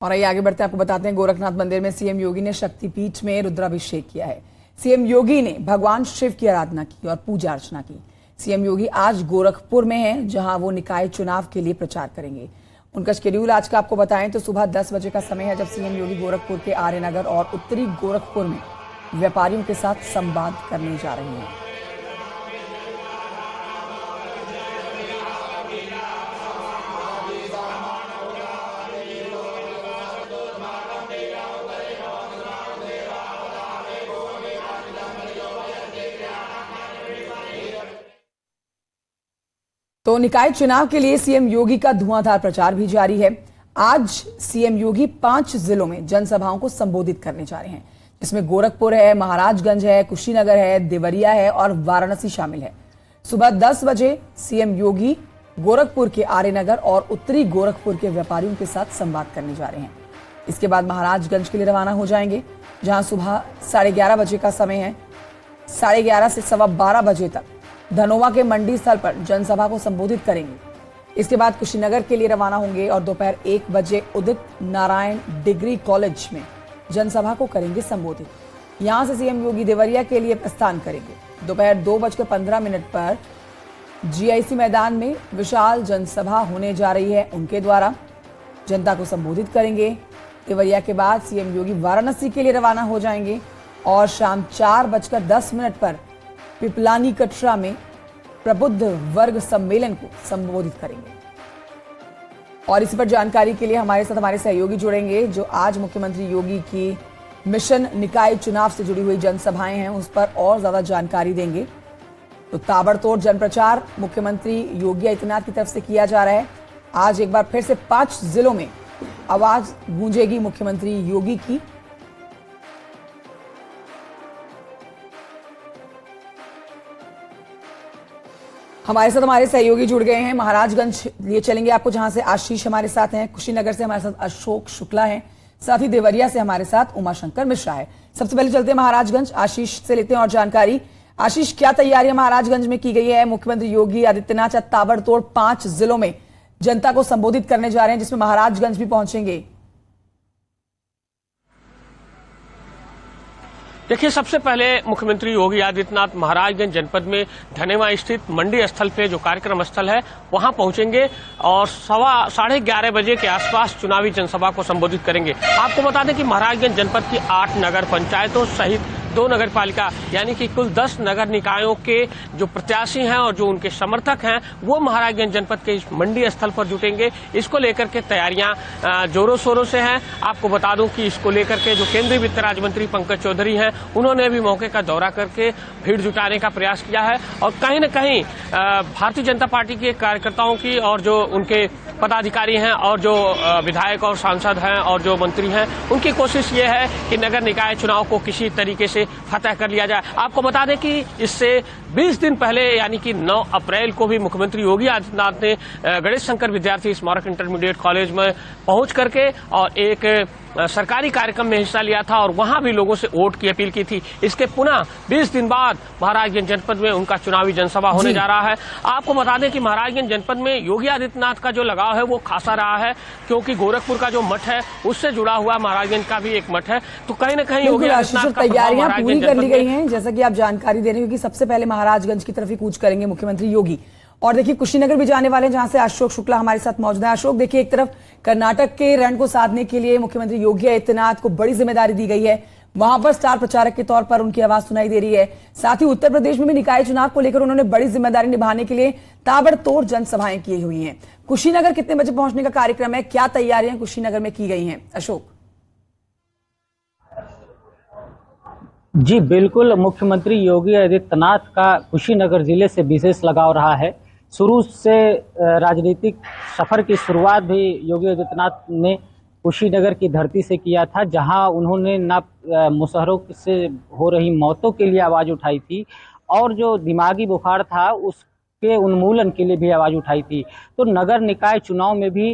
और आइए आगे बढ़ते हैं, आपको बताते हैं गोरखनाथ मंदिर में सीएम योगी ने शक्तिपीठ में रुद्राभिषेक किया है। सीएम योगी ने भगवान शिव की आराधना की और पूजा अर्चना की। सीएम योगी आज गोरखपुर में हैं, जहां वो निकाय चुनाव के लिए प्रचार करेंगे। उनका शेड्यूल आज का आपको बताएं तो सुबह 10 बजे का समय है, जब सीएम योगी गोरखपुर के आर्यनगर और उत्तरी गोरखपुर में व्यापारियों के साथ संवाद करने जा रहे हैं। तो निकाय चुनाव के लिए सीएम योगी का धुआंधार प्रचार भी जारी है। आज सीएम योगी 5 जिलों में जनसभाओं को संबोधित करने जा रहे हैं, जिसमें गोरखपुर है, महाराजगंज है, कुशीनगर है, देवरिया है और वाराणसी शामिल है। सुबह 10 बजे सीएम योगी गोरखपुर के आर्यनगर और उत्तरी गोरखपुर के व्यापारियों के साथ संवाद करने जा रहे हैं। इसके बाद महाराजगंज के लिए रवाना हो जाएंगे, जहां सुबह 11:30 बजे का समय है। 11:30 से 12:15 बजे तक धनोवा के मंडी स्थल पर जनसभा को संबोधित करेंगे। इसके बाद कुशीनगर के लिए रवाना होंगे और दोपहर 1 बजे उदित नारायण डिग्री कॉलेज में जनसभा को करेंगे संबोधित। यहां से सीएम योगी देवरिया के लिए प्रस्थान करेंगे। दोपहर 2:15 पर जीआईसी मैदान में विशाल जनसभा होने जा रही है, उनके द्वारा जनता को संबोधित करेंगे। देवरिया के बाद सीएम योगी वाराणसी के लिए रवाना हो जाएंगे और शाम 4:10 पर पिपलानी कटरा में प्रबुद्ध वर्ग सम्मेलन को संबोधित करेंगे। और इस पर जानकारी के लिए हमारे साथ हमारे सहयोगी जुड़ेंगे, जो आज मुख्यमंत्री योगी की मिशन निकाय चुनाव से जुड़ी हुई जनसभाएं हैं उस पर और ज्यादा जानकारी देंगे। तो ताबड़तोड़ जनप्रचार मुख्यमंत्री योगी आदित्यनाथ की तरफ से किया जा रहा है। आज एक बार फिर से 5 जिलों में आवाज गूंजेगी मुख्यमंत्री योगी की। हमारे साथ हमारे सहयोगी जुड़ गए हैं। महाराजगंज लिए चलेंगे आपको, जहां से आशीष हमारे साथ हैं। कुशीनगर से हमारे साथ अशोक शुक्ला हैं, साथ ही देवरिया से हमारे साथ उमाशंकर मिश्रा है। सबसे पहले चलते हैं महाराजगंज, आशीष से लेते हैं और जानकारी। आशीष, क्या तैयारियां महाराजगंज में की गई है? मुख्यमंत्री योगी आदित्यनाथ ताबड़तोड़ 5 जिलों में जनता को संबोधित करने जा रहे हैं, जिसमें महाराजगंज भी पहुंचेंगे। देखिए, सबसे पहले मुख्यमंत्री योगी आदित्यनाथ महाराजगंज जनपद में धनेवा स्थित मंडी स्थल पे जो कार्यक्रम स्थल है वहां पहुंचेंगे और 11:15 बजे के आसपास चुनावी जनसभा को संबोधित करेंगे। आपको बता दें कि महाराजगंज जनपद की 8 नगर पंचायतों सहित 2 नगर पालिका यानी कि कुल 10 नगर निकायों के जो प्रत्याशी हैं और जो उनके समर्थक हैं वो महाराजगंज जनपद के इस मंडी स्थल पर जुटेंगे। इसको लेकर के तैयारियां जोरों शोरों से हैं। आपको बता दूं कि इसको लेकर के जो केंद्रीय वित्त राज्य मंत्री पंकज चौधरी हैं, उन्होंने भी मौके का दौरा करके भीड़ जुटाने का प्रयास किया है और कहीं न कहीं भारतीय जनता पार्टी के कार्यकर्ताओं की और जो उनके पदाधिकारी हैं और जो विधायक और सांसद हैं और जो मंत्री हैं, उनकी कोशिश ये है कि नगर निकाय चुनाव को किसी तरीके से फतह कर लिया जाए। आपको बता दें कि इससे 20 दिन पहले यानी कि 9 अप्रैल को भी मुख्यमंत्री योगी आदित्यनाथ ने गणेश शंकर विद्यार्थी स्मारक इंटरमीडिएट कॉलेज में पहुंच करके और एक सरकारी कार्यक्रम में हिस्सा लिया था और वहां भी लोगों से वोट की अपील की थी। इसके पुनः 20 दिन बाद महाराजगंज जनपद में उनका चुनावी जनसभा होने जा रहा है। आपको बता दें कि महाराजगंज जनपद में योगी आदित्यनाथ का जो लगाव है वो खासा रहा है, क्योंकि गोरखपुर का जो मठ है उससे जुड़ा हुआ महाराजगंज का भी एक मठ है। तो कहीं न कहीं योगी आदित्यनाथ का तैयारियां पूरी कर ली गई हैं, जैसा कि आप जानकारी दे रहे हो कि सबसे पहले महाराजगंज की तरफ ही कूच करेंगे मुख्यमंत्री योगी। और देखिए, कुशीनगर भी जाने वाले हैं, जहां से अशोक शुक्ला हमारे साथ मौजूद है। अशोक, देखिए, एक तरफ कर्नाटक के रण को साधने के लिए मुख्यमंत्री योगी आदित्यनाथ को बड़ी जिम्मेदारी दी गई है, वहां पर स्टार प्रचारक के तौर पर उनकी आवाज सुनाई दे रही है। साथ ही उत्तर प्रदेश में भी निकाय चुनाव को लेकर उन्होंने बड़ी जिम्मेदारी निभाने के लिए ताबड़तोड़ जनसभाएं की हुई हैं। कुशीनगर कितने बजे पहुंचने का कार्यक्रम है? क्या तैयारियां कुशीनगर में की गई हैं? अशोक जी बिल्कुल, मुख्यमंत्री योगी आदित्यनाथ का कुशीनगर जिले से विशेष लगाव रहा है। शुरू से राजनीतिक सफर की शुरुआत भी योगी आदित्यनाथ ने कुशीनगर की धरती से किया था, जहां उन्होंने न मुसहरों से हो रही मौतों के लिए आवाज उठाई थी और जो दिमागी बुखार था उसके उन्मूलन के लिए भी आवाज उठाई थी। तो नगर निकाय चुनाव में भी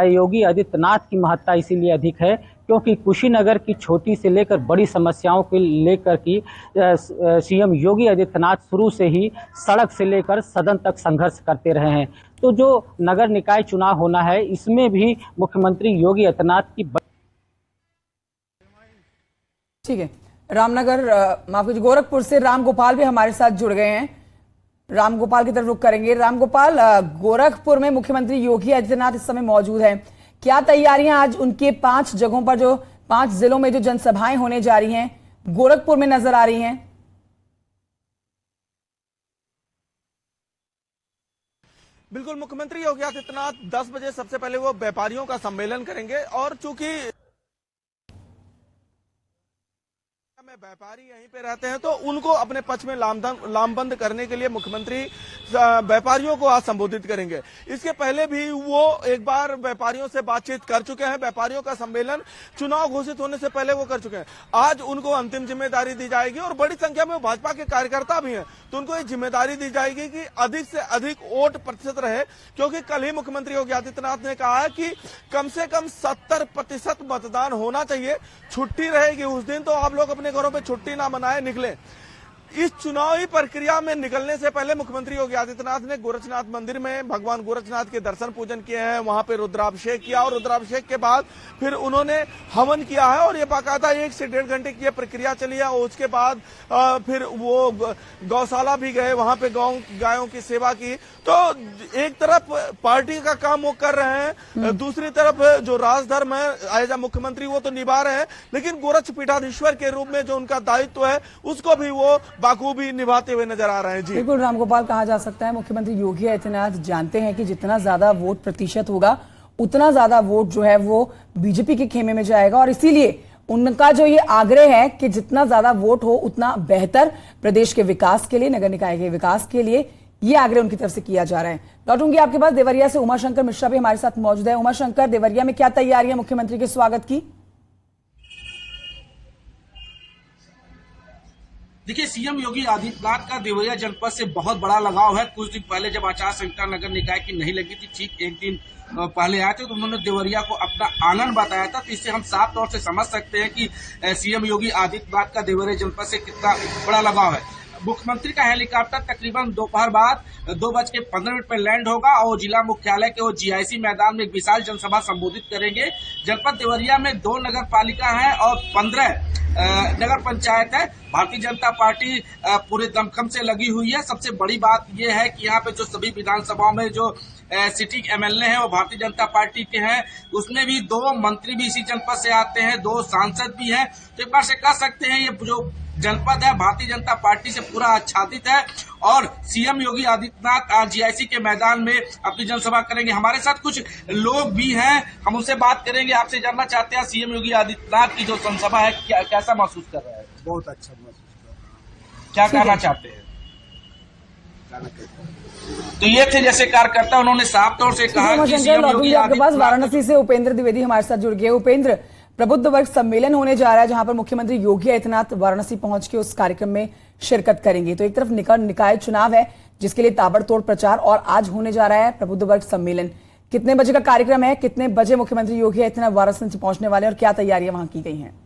योगी आदित्यनाथ की महत्ता इसीलिए अधिक है क्योंकि कुशीनगर की छोटी से लेकर बड़ी समस्याओं को लेकर की सीएम योगी आदित्यनाथ शुरू से ही सड़क से लेकर सदन तक संघर्ष करते रहे हैं। तो जो नगर निकाय चुनाव होना है, इसमें भी मुख्यमंत्री योगी आदित्यनाथ की ठीक है। रामनगर माफ कीजिए, गोरखपुर से राम गोपाल भी हमारे साथ जुड़ गए हैं। राम गोपाल की तरफ रुख करेंगे। राम गोपाल, गोरखपुर में मुख्यमंत्री योगी आदित्यनाथ इस समय मौजूद हैं। क्या तैयारियां आज उनके 5 जगहों पर, जो 5 जिलों में जो जनसभाएं होने जा रही हैं, गोरखपुर में नजर आ रही हैं? बिल्कुल, मुख्यमंत्री योगी आदित्यनाथ 10 बजे सबसे पहले वो व्यापारियों का सम्मेलन करेंगे और चूंकि व्यापारी यहीं पे रहते हैं तो उनको अपने पक्ष में लामबंद करने के लिए मुख्यमंत्री व्यापारियों को आज संबोधित करेंगे। इसके पहले भी वो एक बार व्यापारियों से बातचीत कर चुके हैं। व्यापारियों का सम्मेलन चुनाव घोषित होने से पहले वो कर चुके हैं। आज उनको अंतिम जिम्मेदारी दी जाएगी और बड़ी संख्या में भाजपा के कार्यकर्ता भी हैं, तो उनको ये जिम्मेदारी दी जाएगी कि अधिक से अधिक वोट प्रतिशत रहे, क्योंकि कल ही मुख्यमंत्री योगी आदित्यनाथ ने कहा है कि कम से कम 70% मतदान होना चाहिए। छुट्टी रहेगी उस दिन, तो आप लोग अपने घरों पे छुट्टी ना मनाए, निकले। इस चुनावी प्रक्रिया में निकलने से पहले मुख्यमंत्री योगी आदित्यनाथ ने गोरखनाथ मंदिर में भगवान गोरखनाथ के दर्शन पूजन किए हैं, वहां पे रुद्राभिषेक किया और रुद्राभिषेक के बाद फिर उन्होंने हवन किया है और ये बाकायदा 1 से 1.5 घंटे की प्रक्रिया चली है। और उसके बाद फिर वो गौशाला भी गए, वहां पे गायों की सेवा की। तो एक तरफ पार्टी का काम वो कर रहे हैं, दूसरी तरफ जो राजधर्म है एज मुख्यमंत्री वो तो निभा रहे हैं, लेकिन गोरक्ष पीठाधीश्वर के रूप में जो उनका दायित्व है उसको भी वो बाखूबी निभाते हुए नजर आ रहे हैं। जी बिल्कुल रामगोपाल, कहा जा सकता है मुख्यमंत्री योगी आदित्यनाथ जानते हैं कि जितना ज्यादा वोट प्रतिशत होगा उतना ज्यादा वोट जो है वो बीजेपी के खेमे में जाएगा, और इसीलिए उनका जो ये आग्रह है कि जितना ज्यादा वोट हो उतना बेहतर प्रदेश के विकास के लिए, नगर निकाय के विकास के लिए, ये आग्रह उनकी तरफ से किया जा रहा है। लौटूंगी आपके पास। देवरिया से उमाशंकर मिश्रा भी हमारे साथ मौजूद है। उमाशंकर, देवरिया में क्या तैयारियां मुख्यमंत्री के स्वागत की? देखिए, सीएम योगी आदित्यनाथ का देवरिया जनपद से बहुत बड़ा लगाव है। कुछ दिन पहले जब आचार संहिता नगर निकाय की नहीं लगी थी, ठीक एक दिन पहले आए थे, तो उन्होंने देवरिया को अपना आंगन बताया था। तो इससे हम साफ तौर से समझ सकते हैं कि सीएम योगी आदित्यनाथ का देवरिया जनपद से कितना बड़ा लगाव है। मुख्यमंत्री का हेलीकॉप्टर तकरीबन दोपहर बाद 2:15 पर लैंड होगा और जिला मुख्यालय के वो जीआईसी मैदान में एक विशाल जनसभा संबोधित करेंगे। जनपद देवरिया में 2 नगर पालिका है और 15 नगर पंचायत है। भारतीय जनता पार्टी पूरे दमखम से लगी हुई है। सबसे बड़ी बात यह है कि यहाँ पे जो सभी विधानसभाओं में जो सिटिंग एमएलए हैं वो भारतीय जनता पार्टी के हैं। उसमें भी 2 मंत्री भी इसी जनपद से आते हैं, 2 सांसद भी हैं। तो एक बार से कह सकते हैं ये जो जनपद है भारतीय जनता पार्टी से पूरा आच्छादित है। और सीएम योगी आदित्यनाथ आज जीआईसी के मैदान में अपनी जनसभा करेंगे। हमारे साथ कुछ लोग भी हैं, हम उनसे बात करेंगे। आपसे जानना चाहते हैं, सीएम योगी आदित्यनाथ की जो जनसभा है कैसा महसूस कर रहे हैं? बहुत अच्छा महसूस कर रहा हूं। क्या कहना चाहते हैं? तो ये थे जैसे कार्यकर्ता, उन्होंने साफ तौर से कहा कि सीएम योगी आदित्यनाथ। वाराणसी से उपेंद्र द्विवेदी हमारे साथ जुड़ गए। उपेंद्र, प्रबुद्ध वर्ग सम्मेलन होने जा रहा है जहां पर मुख्यमंत्री योगी आदित्यनाथ वाराणसी पहुंच के उस कार्यक्रम में शिरकत करेंगे। तो एक तरफ निकाय चुनाव है जिसके लिए ताबड़तोड़ प्रचार, और आज होने जा रहा है प्रबुद्ध वर्ग सम्मेलन। कितने बजे का कार्यक्रम है, कितने बजे मुख्यमंत्री योगी आदित्यनाथ वाराणसी पहुंचने वाले और क्या तैयारियां वहां की गई हैं?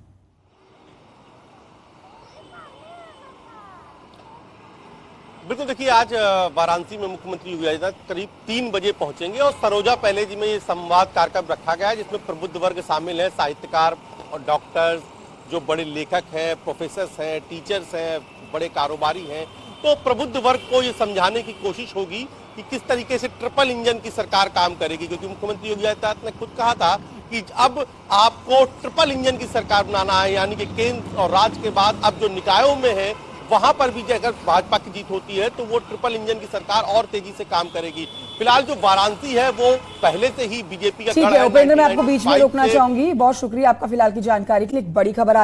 बिल्कुल, देखिए आज वाराणसी में मुख्यमंत्री योगी आदित्यनाथ करीब 3 बजे पहुंचेंगे और सरोजा पहले जी में ये संवाद कार्यक्रम रखा गया है जिसमें प्रबुद्ध वर्ग शामिल है, साहित्यकार और डॉक्टर्स, जो बड़े लेखक हैं, प्रोफेसर्स हैं, टीचर्स हैं, बड़े कारोबारी हैं। तो प्रबुद्ध वर्ग को ये समझाने की कोशिश होगी कि किस तरीके से ट्रिपल इंजन की सरकार काम करेगी, क्योंकि मुख्यमंत्री योगी आदित्यनाथ ने खुद कहा था कि अब आपको ट्रिपल इंजन की सरकार बनाना है, यानी कि केंद्र और राज्य के बाद अब जो निकायों में है वहां पर भी अगर भाजपा की जीत होती है तो वो ट्रिपल इंजन की सरकार और तेजी से काम करेगी। फिलहाल जो वाराणसी है वो पहले से ही बीजेपी का। ठीक है उपेंद्र, मैं आपको बीच में रोकना चाहूंगी। बहुत शुक्रिया आपका फिलहाल की जानकारी के लिए। एक बड़ी खबर